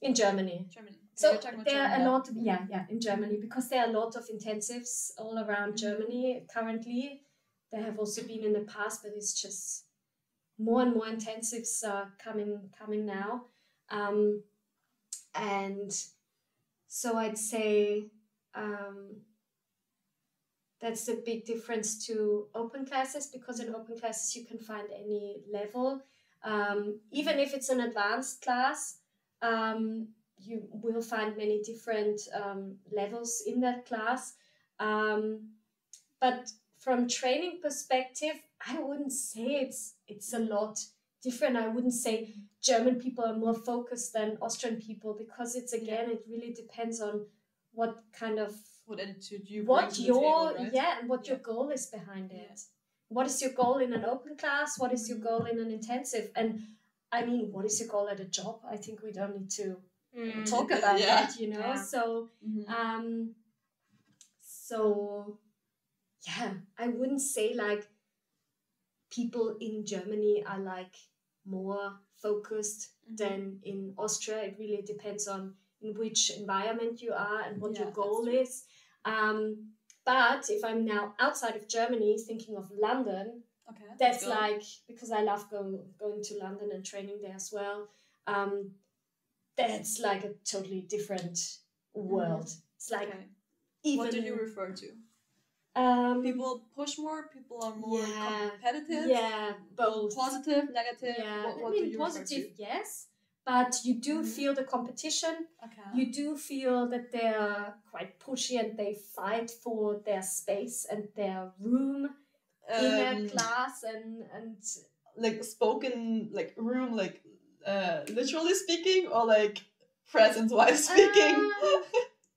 In Germany. So there are a lot of, in Germany, because there are a lot of intensives all around Germany currently. There have also been in the past, but it's just more and more intensives are coming now. And so I'd say that's the big difference to open classes, because in open classes you can find any level. Even if it's an advanced class, you will find many different levels in that class. But from training perspective, I wouldn't say it's a lot different. I wouldn't say German people are more focused than Austrian people, because it really depends on what attitude you bring to the table, right? And what your goal is behind it. What is your goal in an open class? What is your goal in an intensive? And I mean, what is your goal at a job? I think we don't need to talk about that, So I wouldn't say like people in Germany are like more focused than in Austria. It really depends on in which environment you are and what your goal is. But if I'm now outside of Germany, thinking of London, that's like, because I love going to London and training there as well. That's like a totally different world. It's like even. What do you refer to? People push more. People are more competitive. Yeah, both. Positive, negative. Yeah, what do you positive, refer to? yes. But you do feel the competition. You do feel that they're quite pushy and they fight for their space and their room in a class and like spoken like room, like literally speaking, or like presence wise speaking.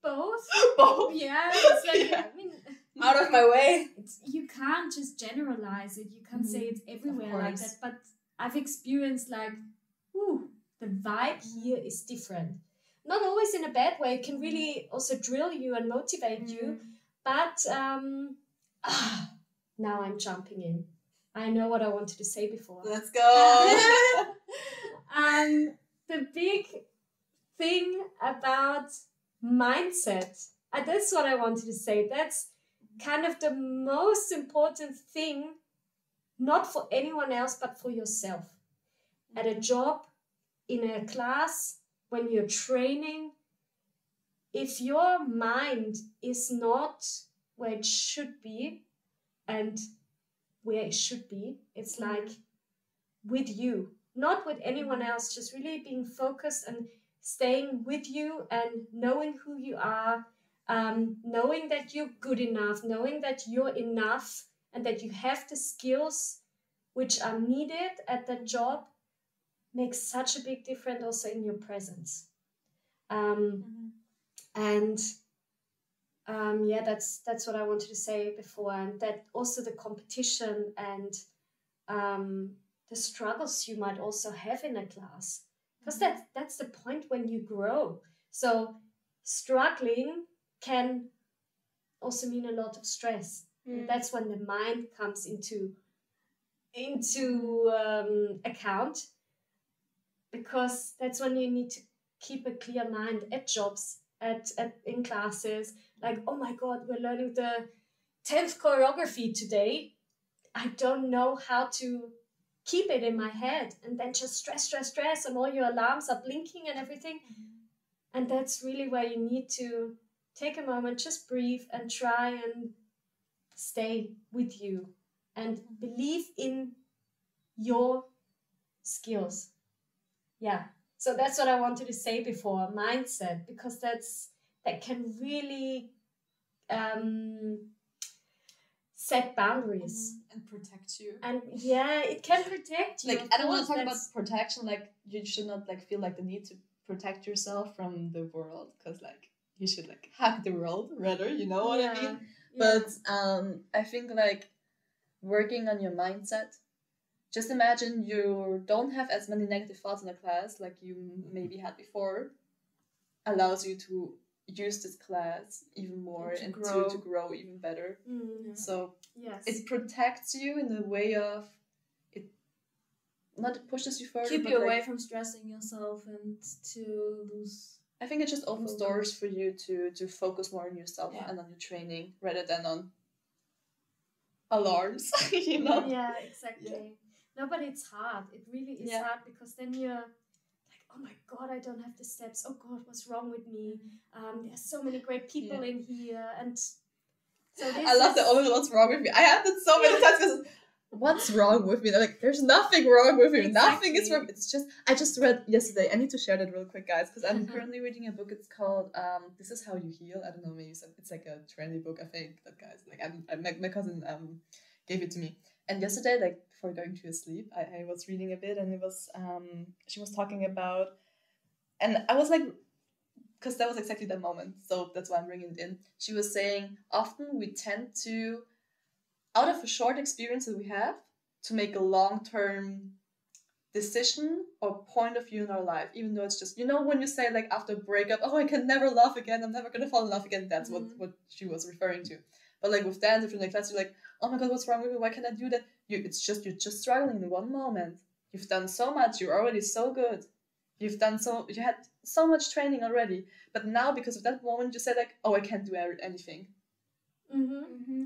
Both. Both. Yeah, it's like I mean, out of my way. You can't just generalize it. You can't say it's everywhere like that. But I've experienced like, the vibe here is different. Not always in a bad way. It can really also drill you and motivate you. But now I'm jumping in. I know what I wanted to say before. Let's go. The big thing about mindset, that's what I wanted to say. That's kind of the most important thing, not for anyone else, but for yourself. At a job, in a class, when you're training, if your mind is not where it should be and where it should be, it's like with you, not with anyone else, just really being focused and staying with you and knowing who you are, knowing that you're good enough, knowing that you're enough and that you have the skills which are needed at that job makes such a big difference also in your presence. And that's what I wanted to say before, and that also the competition and the struggles you might also have in a class, because that's the point when you grow. So struggling can also mean a lot of stress. And that's when the mind comes into account, because that's when you need to keep a clear mind at jobs, in classes. Like, oh my God, we're learning the 10th choreography today. I don't know how to keep it in my head, and then just stress, and all your alarms are blinking and everything. And that's really where you need to take a moment, just breathe and try and stay with you and believe in your skills. Yeah. So that's what I wanted to say before, mindset, because that can really set boundaries and protect you. And yeah, it can protect you. Like, I don't want to talk about protection. Like, you should not like feel like the need to protect yourself from the world, because like you should like hack the world rather. You know what I mean? Yeah. But I think like working on your mindset. Just imagine you don't have as many negative thoughts in the class like you maybe had before. Allows you to use this class even more and to grow even better. So it protects you in a way of it. Not it pushes you further. Keep you away from stressing yourself and to lose. I think it just opens doors for you to focus more on yourself and on your training rather than on alarms. You know? Yeah, exactly. Yeah. No, but it's hard. It really is hard, because then you're like, oh my God, I don't have the steps. Oh God, what's wrong with me? There's so many great people in here. And so I love the only what's wrong with me. I had that so many times because what's wrong with me? They're like, there's nothing wrong with me. Exactly. Nothing is wrong. It's just, I just read yesterday. I need to share that real quick, guys, because I'm currently reading a book. It's called This Is How You Heal. I don't know, maybe it's like a trendy book, I think. That guy's like, my cousin gave it to me. And yesterday, like before going to sleep, I was reading a bit, and it was she was talking about, and I was like, because that was exactly that moment, so that's why I'm bringing it in. She was saying often we tend to, out of a short experience that we have, to make a long-term decision or point of view in our life, even though it's just, you know, when you say like after a breakup, oh, I can never love again, I'm never gonna fall in love again. That's what she was referring to. But like with dance, if you're in the class, you're like, oh my God, what's wrong with me? Why can't I do that? You're just struggling in one moment. You've done so much. You're already so good. You had so much training already. But now, because of that moment, you said like, oh, I can't do anything.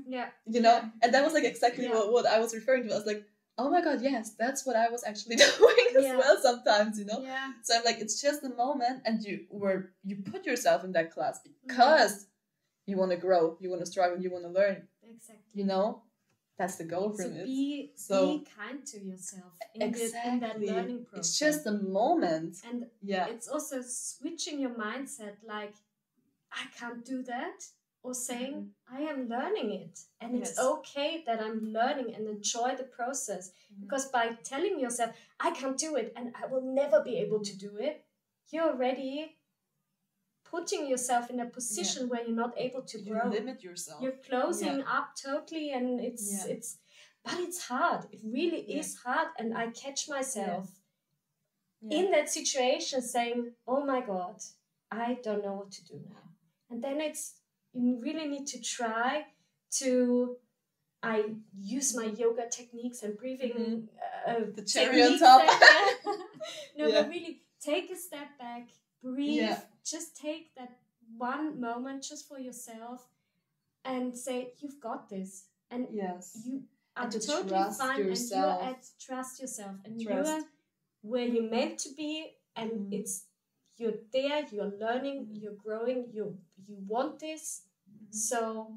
Yeah. You know? And that was like exactly what I was referring to. I was like, oh my God, yes, that's what I was actually doing as well sometimes, you know? Yeah. So I'm like, it's just a moment, and you put yourself in that class because you want to grow, you want to struggle, you want to learn. Exactly. You know? That's the goal from it. Be kind to yourself in that learning process. It's just a moment. And it's also switching your mindset, like, I can't do that, or saying, I am learning it. And it's okay that I'm learning, and enjoy the process. Because by telling yourself, I can't do it and I will never be able to do it, you're already putting yourself in a position where you're not able to grow. You limit yourself. You're closing up totally, and but it's hard. It really is hard. And I catch myself in that situation saying, oh my God, I don't know what to do now. And then you really need to try to, I use my yoga techniques and breathing the cherry on top. But really take a step back, breathe, just take that one moment just for yourself and say, you've got this. And you are totally fine, yourself. And trust yourself. And you're where you're meant to be, and you're there, you're learning, you're growing, you want this. So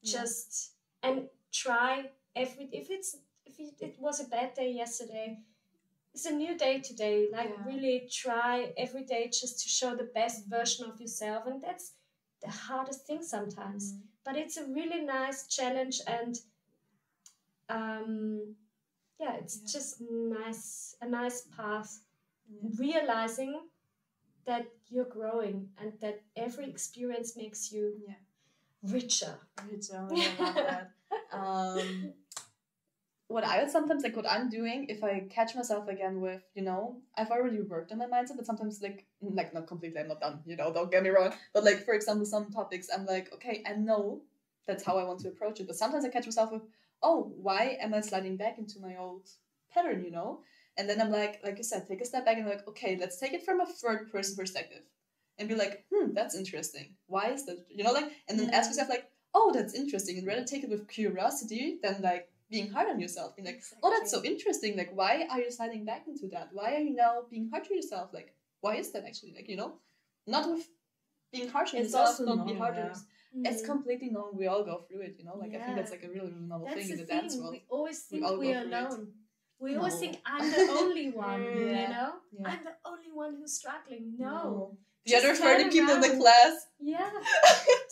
just, and try if it was a bad day yesterday, it's a new day today. Like really try every day just to show the best version of yourself, and that's the hardest thing sometimes. But it's a really nice challenge, and it's just a nice path. Realizing that you're growing and that every experience makes you richer. I love that. What I would sometimes, like, what I'm doing, if I catch myself again with, you know, I've already worked on my mindset, but sometimes, like not completely, I'm not done, you know, don't get me wrong, but, like, for example, some topics, I'm like, okay, I know that's how I want to approach it, but sometimes I catch myself with, oh, why am I sliding back into my old pattern, you know? And then I'm like you said, take a step back and like, okay, let's take it from a third person perspective and be like, that's interesting. Why is that? You know, like, and then ask yourself, like, oh, that's interesting. And rather take it with curiosity than, like, being hard on yourself. Being like, oh, that's so interesting. Like, why are you sliding back into that? Why are you now being hard to yourself? Like, why is that actually? Like, you know, not with being harsh on yourself, don't be hard on yourself. It's completely normal. We all go through it, you know? Like, I think that's, like, a really, really normal thing in the dance world. We always think we're alone. We always think I'm the only one, you know? Yeah. I'm the only one who's struggling. No. The other 30 people in the class. Yeah.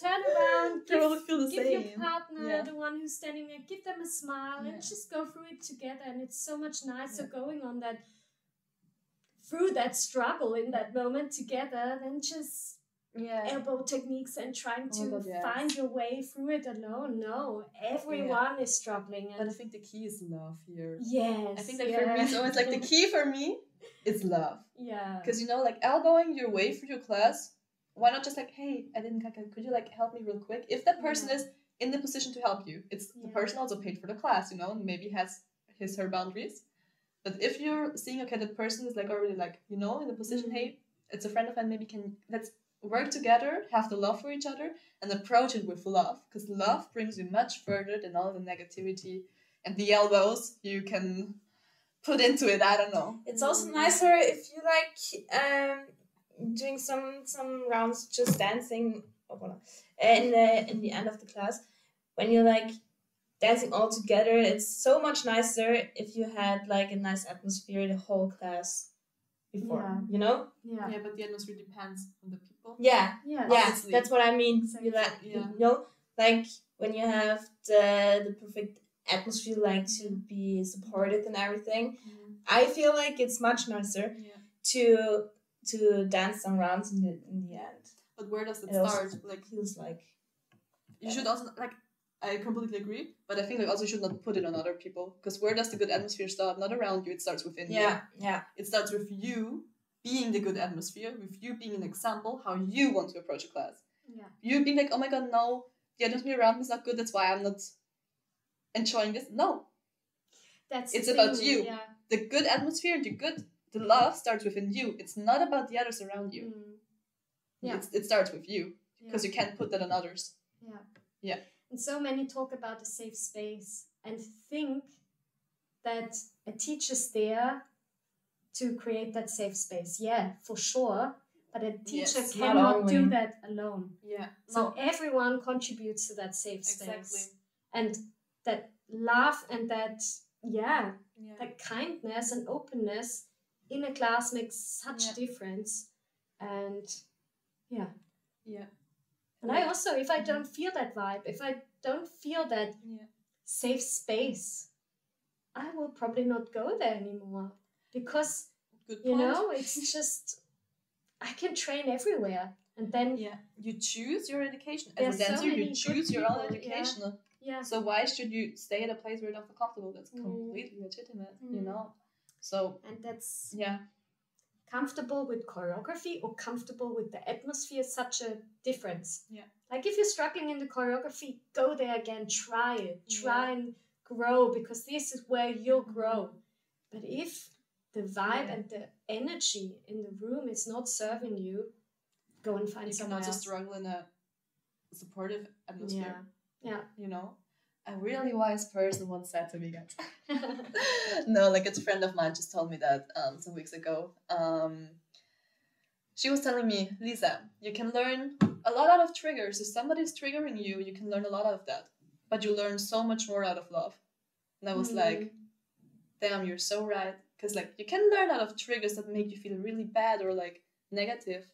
Turn around. Give your partner, the one who's standing there, give them a smile and just go through it together. And it's so much nicer going on that, through that struggle in that moment together than just elbow techniques and trying to find your way through it alone. No, everyone is struggling. But I think the key is love here. Yes. I think that for me, it's always like the key for me is love. Yeah. Because, you know, like, elbowing your way through your class, why not just like, hey, I didn't caca, could you, like, help me real quick? If that person is in the position to help you, it's the person also paid for the class, you know, and maybe has her boundaries. But if you're seeing, okay, that person is, like, already, like, you know, in the position, hey, it's a friend of mine, maybe let's work together, have the love for each other, and approach it with love. Because love brings you much further than all the negativity and the elbows you can put into it. I don't know. It's also nicer if you like doing some rounds just dancing in the end of the class. When you're like dancing all together, it's so much nicer if you had like a nice atmosphere the whole class before, you know? Yeah, but the atmosphere depends on the people. Yeah, that's what I mean. Exactly. You know, like when you have the perfect atmosphere, like to be supported and everything, I feel like it's much nicer to dance some rounds in the end. But where does it start? Like, feels like you should also, like, I completely agree, but I think like also you should not put it on other people, because where does the good atmosphere start? Not around you, it starts within you. Yeah. It starts with you being the good atmosphere, with you being an example how you want to approach a class. Yeah. You being like, oh my god, no, the atmosphere around me is not good, that's why I'm not enjoying this. No. It's about you. Yeah. The good atmosphere, the love starts within you. It's not about the others around you. Yeah. It starts with you, because you can't put that on others. Yeah. And so many talk about a safe space and think that a teacher's there to create that safe space. Yeah, for sure. But a teacher cannot do that alone. Yeah. So everyone contributes to that safe space. Exactly. And that love and that kindness and openness in a class makes such a difference. And and I also, if I don't feel that vibe, if I don't feel that safe space, I will probably not go there anymore. Because, you know, it's just, I can train everywhere. And then... Yeah, you choose your education. As a dancer, you choose your own education. Yeah. So why should you stay at a place where you don't feel comfortable? That's completely legitimate, you know? So... And that's... Comfortable with choreography or comfortable with the atmosphere, such a difference. Yeah. Like if you're struggling in the choreography, go there again, try it. Try and grow, because this is where you'll grow. But if the vibe and the energy in the room is not serving you, go and find someone else. You can also struggle in a supportive atmosphere. Yeah. You know? A really wise person once said to me, guys. No, like, it's a friend of mine just told me that some weeks ago. She was telling me, Lisa, you can learn a lot out of triggers. If somebody's triggering you, you can learn a lot out of that. But you learn so much more out of love. And I was like, damn, you're so right. because like you can learn out of triggers that make you feel really bad or like negative.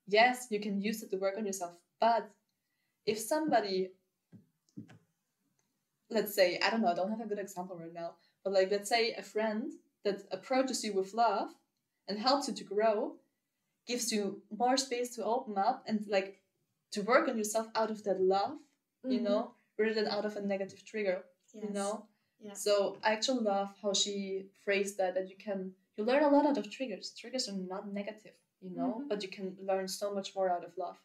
Yes, you can use it to work on yourself, but if somebody, let's say, I don't know, I don't have a good example right now, but like let's say a friend that approaches you with love and helps you to grow, gives you more space to open up and like to work on yourself out of that love, you know, rather than out of a negative trigger, you know. Yeah. So I actually love how she phrased that you learn a lot out of triggers. Triggers are not negative, you know, but you can learn so much more out of love.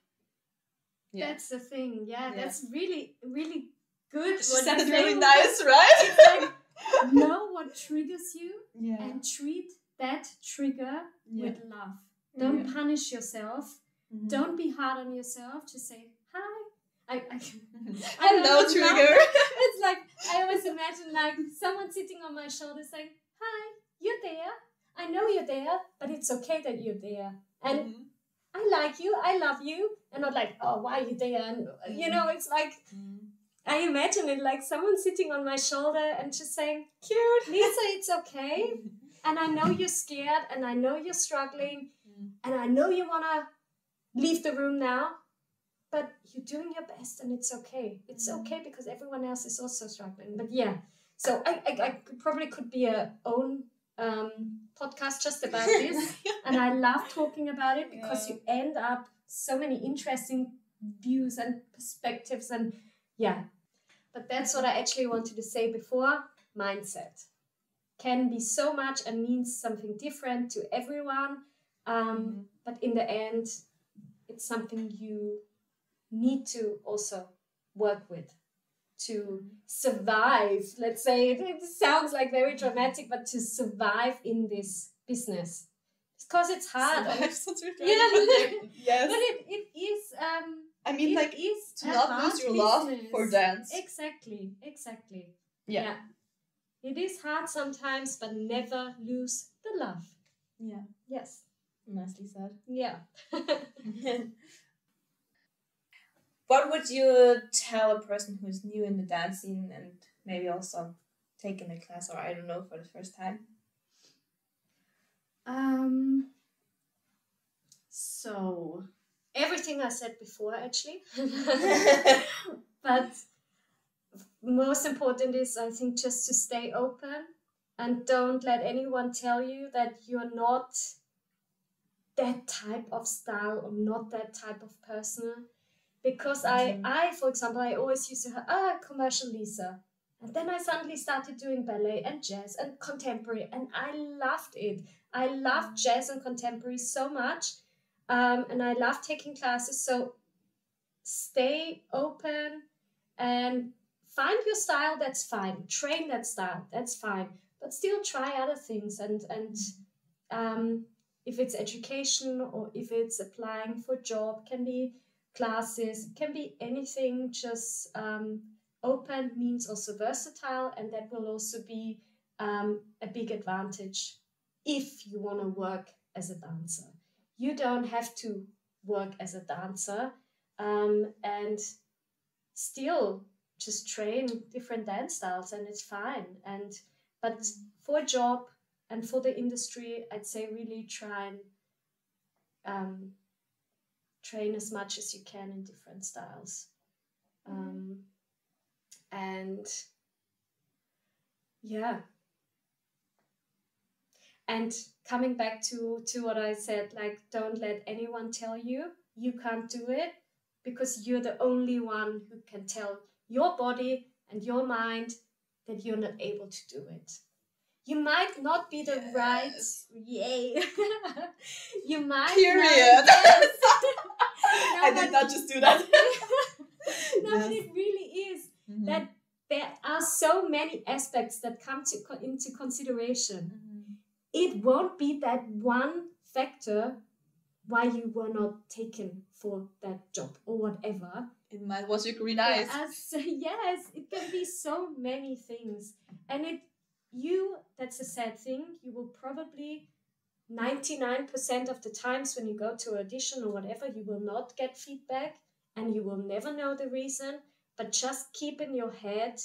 Yeah. That's the thing. Yeah, that's really, really good. She said it really nice, right? It's like, know what triggers you and treat that trigger with love. Don't punish yourself. Don't be hard on yourself. Just say, hi. Hello, trigger. It's like, I always imagine like someone sitting on my shoulder saying, hi, you're there. I know you're there, but it's okay that you're there. And I like you, I love you. And not like, oh, why are you there? And, you know, it's like, I imagine it like someone sitting on my shoulder and just saying, cute, Lisa, it's okay. And I know you're scared and I know you're struggling and I know you want to leave the room now, but you're doing your best and it's okay. It's okay because everyone else is also struggling. But yeah, so I probably could be a own podcast just about this. And I love talking about it because you end up so many interesting views and perspectives and but that's what I actually wanted to say before. Mindset can be so much and means something different to everyone, but in the end it's something you need to also work with to survive. Let's say it sounds like very dramatic, but to survive in this business because it's hard. Yes. But it is I mean, like, is to not lose your love for dance. Exactly. Yeah. It is hard sometimes, but never lose the love. Yeah. Yes. Nicely said. Yeah. What would you tell a person who's new in the dance scene and maybe also taking a class or I don't know for the first time? So everything I said before, actually. But most important is, I think, just to stay open and don't let anyone tell you that you're not that type of style or not that type of person. Because I, for example, I always used to have, commercial Lisa. And then I suddenly started doing ballet and jazz and contemporary. And I loved it. I loved jazz and contemporary so much. And I love taking classes. So stay open and find your style. That's fine. Train that style. That's fine. But still try other things. And if it's education or if it's applying for a job, can be classes, can be anything. Just open means also versatile. And that will also be a big advantage if you want to work as a dancer. You don't have to work as a dancer and still just train different dance styles and it's fine. But for a job and for the industry, I'd say really try and train as much as you can in different styles. And coming back to what I said, like, don't let anyone tell you can't do it, because you're the only one who can tell your body and your mind that you're not able to do it. You might not be the right... Yay! You might... Period! Yes. No, I did not just do that. No, but it really is. That there are so many aspects that come into consideration. It won't be that one factor why you were not taken for that job or whatever. It might was your green eyes. Yes, it can be so many things. And that's a sad thing, you will probably 99% of the times when you go to audition or whatever, you will not get feedback and you will never know the reason. But just keep in your head,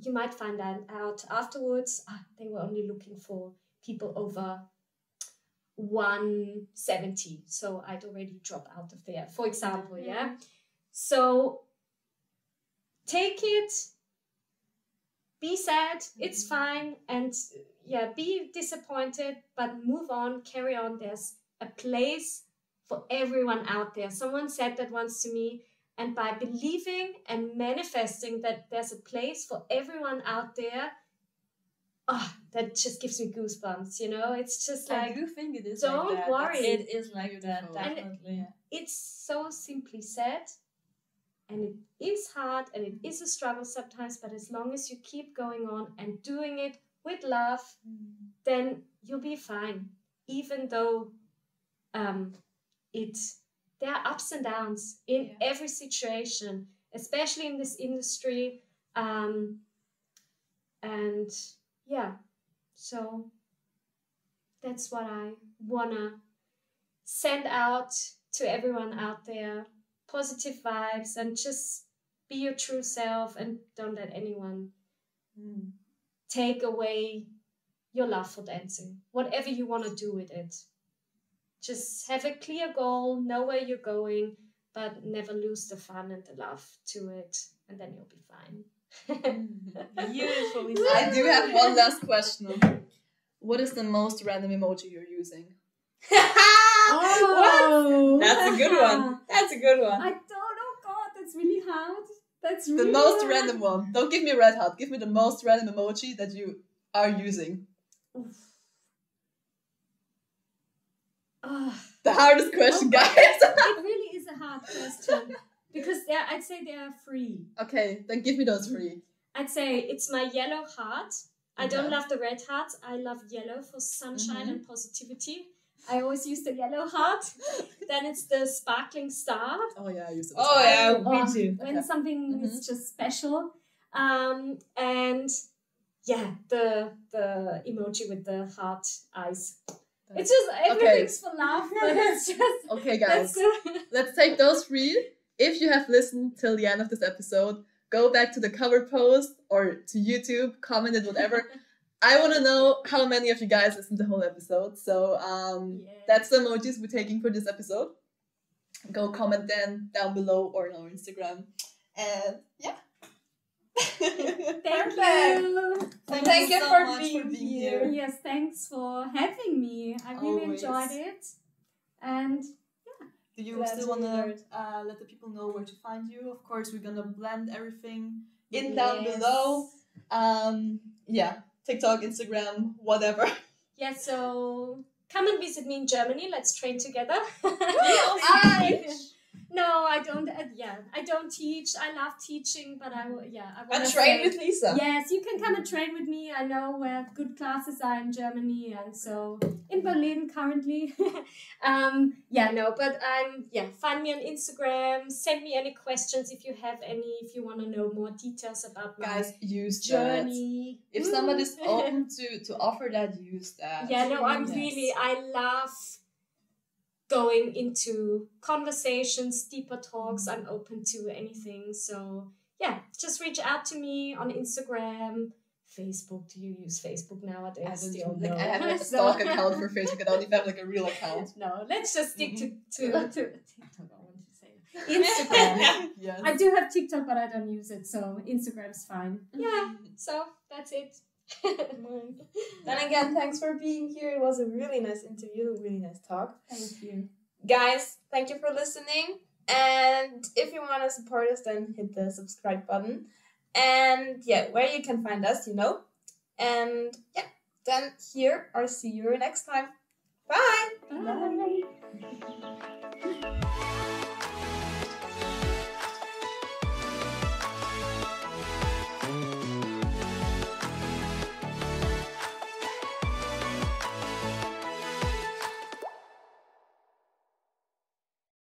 you might find out afterwards, they were only looking for people over 170. So I'd already dropped out of there, for example, yeah? So take it, be sad, it's fine, and be disappointed, but move on, carry on. There's a place for everyone out there. Someone said that once to me, and by believing and manifesting that there's a place for everyone out there, that just gives me goosebumps, you know? It's just like, I do think it is don't like that. worry. It is like that, definitely. And it's so simply said, and it is hard, and it is a struggle sometimes, but as long as you keep going on and doing it with love, then you'll be fine. Even though there are ups and downs in every situation, especially in this industry. So that's what I wanna send out to everyone out there. Positive vibes, and just be your true self, and don't let anyone take away your love for dancing. Whatever you want to do with it. Just have a clear goal, know where you're going, but never lose the fun and the love to it, and then you'll be fine. Beautifully. I do have one last question. What is the most random emoji you're using? Oh, that's a good one. That's a good one. I don't know, God, that's really hard. That's really the most hard. Random one. Don't give me a red heart. Give me the most random emoji that you are using. The hardest question, guys. It really is a hard question because I'd say there are 3. Okay, then give me those 3. I'd say it's my yellow heart. I don't love the red hearts. I love yellow for sunshine and positivity. I always use the yellow heart. Then it's the sparkling star. Oh yeah, I use it. Oh yeah, me too. When something is just special. And the emoji with the heart eyes. It's just everything's for love, but it's just okay, guys. Let's take those 3. If you have listened till the end of this episode, go back to the cover post or to YouTube, comment it, whatever. I want to know how many of you guys listened to the whole episode. So that's the emojis we're taking for this episode. Go comment them down below or on our Instagram. And yeah. Thank you. Thank you so for much being here. Yes, thanks for having me. I really enjoyed it. And do you still want to let the people know where to find you? Of course, we're going to blend everything in down below. TikTok, Instagram, whatever. Yeah, so come and visit me in Germany. Let's train together. No, I don't. I don't teach. I love teaching, but I want to train with Lisa. Yes, you can come and train with me. I know where good classes are in Germany, and so in Berlin currently. Find me on Instagram. Send me any questions if you have any. If you want to know more details about my journey. That. If somebody's open to offer that, use that. Yeah, no, I love going into conversations, deeper talks. I'm open to anything. So just reach out to me on Instagram, Facebook. Do you use Facebook nowadays? I have a stock account for Facebook. I don't even have a real account. No, let's just stick to TikTok. I want to say Instagram. Yes. I do have TikTok, but I don't use it, so Instagram's fine. Yeah, so that's it. Then again, thanks for being here. It was a really nice interview, a really nice talk. Thank you. Guys, thank you for listening. And if you want to support us, then hit the subscribe button. And where you can find us, you know. And then here, I'll see you next time. Bye!